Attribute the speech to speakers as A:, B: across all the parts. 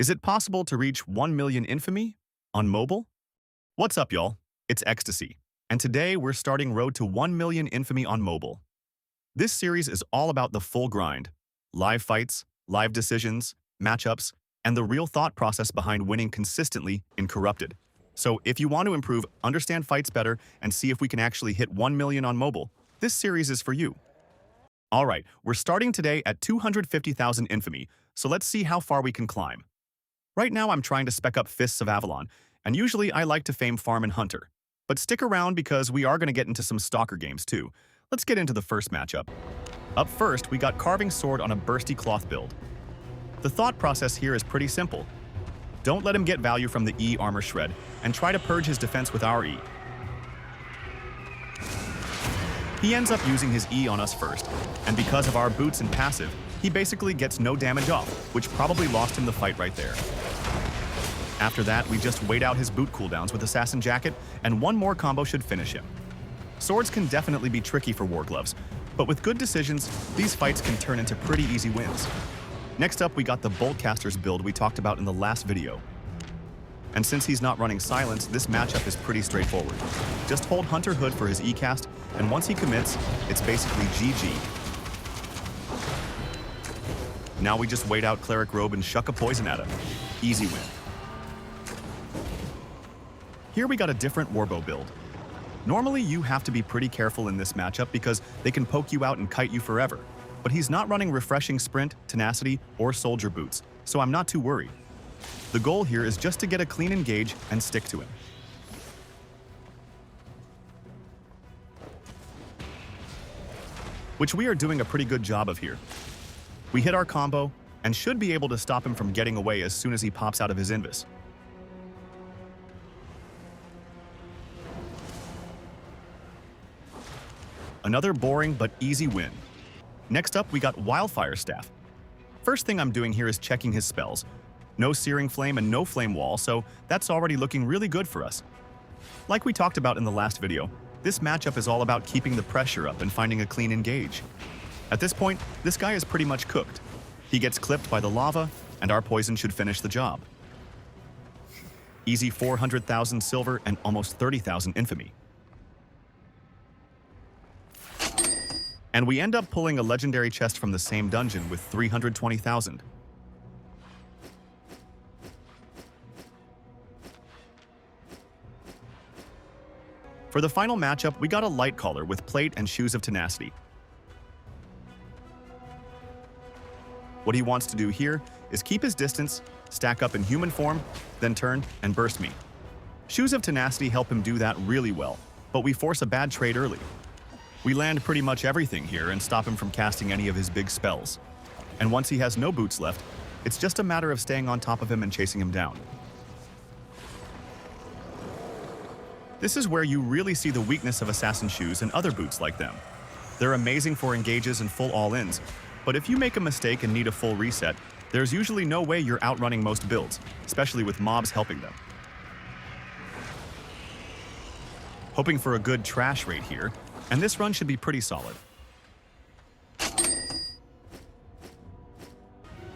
A: Is it possible to reach 1 million Infamy on mobile? What's up, y'all? It's Ecstasy, and today we're starting Road to 1 million Infamy on mobile. This series is all about the full grind, live fights, live decisions, matchups, and the real thought process behind winning consistently in Corrupted. So if you want to improve, understand fights better, and see if we can actually hit 1 million on mobile, this series is for you. Alright, we're starting today at 250,000 Infamy, so let's see how far we can climb. Right now I'm trying to spec up Fists of Avalon, and usually I like to fame Farm and Hunter. But stick around because we are going to get into some Stalker games too. Let's get into the first matchup. Up first, we got Carving Sword on a Bursty Cloth build. The thought process here is pretty simple. Don't let him get value from the E Armor Shred, and try to purge his defense with our E. He ends up using his E on us first, and because of our boots and passive, he basically gets no damage off, which probably lost him the fight right there. After that, we just wait out his boot cooldowns with Assassin Jacket, and one more combo should finish him. Swords can definitely be tricky for Wargloves, but with good decisions, these fights can turn into pretty easy wins. Next up, we got the Boltcasters build we talked about in the last video. And since he's not running Silence, this matchup is pretty straightforward. Just hold Hunter Hood for his E-cast, and once he commits, it's basically GG. Now we just wait out Cleric Robe and shuck a poison at him. Easy win. Here we got a different Warbow build. Normally you have to be pretty careful in this matchup because they can poke you out and kite you forever, but he's not running Refreshing Sprint, Tenacity, or Soldier Boots, so I'm not too worried. The goal here is just to get a clean engage and stick to him. Which we are doing a pretty good job of here. We hit our combo, and should be able to stop him from getting away as soon as he pops out of his Invis. Another boring but easy win. Next up, we got Wildfire Staff. First thing I'm doing here is checking his spells. No Searing Flame and no Flame Wall, so that's already looking really good for us. Like we talked about in the last video, this matchup is all about keeping the pressure up and finding a clean engage. At this point, this guy is pretty much cooked. He gets clipped by the lava, and our poison should finish the job. Easy 400,000 silver and almost 30,000 Infamy. And we end up pulling a legendary chest from the same dungeon with 320,000. For the final matchup, we got a Lightcaller with Plate and Shoes of Tenacity. What he wants to do here is keep his distance, stack up in human form, then turn and burst me. Shoes of Tenacity help him do that really well, but we force a bad trade early. We land pretty much everything here and stop him from casting any of his big spells. And once he has no boots left, it's just a matter of staying on top of him and chasing him down. This is where you really see the weakness of Assassin Shoes and other boots like them. They're amazing for engages and full all-ins, but if you make a mistake and need a full reset, there's usually no way you're outrunning most builds, especially with mobs helping them. Hoping for a good trash rate here, and this run should be pretty solid.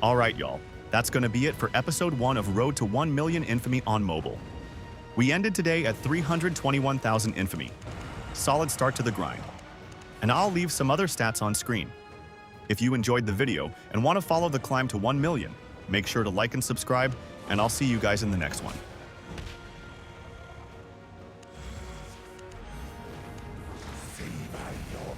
A: Alright y'all, that's gonna be it for episode 1 of Road to 1 million Infamy on mobile. We ended today at 321,000 Infamy. Solid start to the grind. And I'll leave some other stats on screen. If you enjoyed the video and want to follow the climb to 1 million, make sure to like and subscribe, and I'll see you guys in the next one.
B: Savor your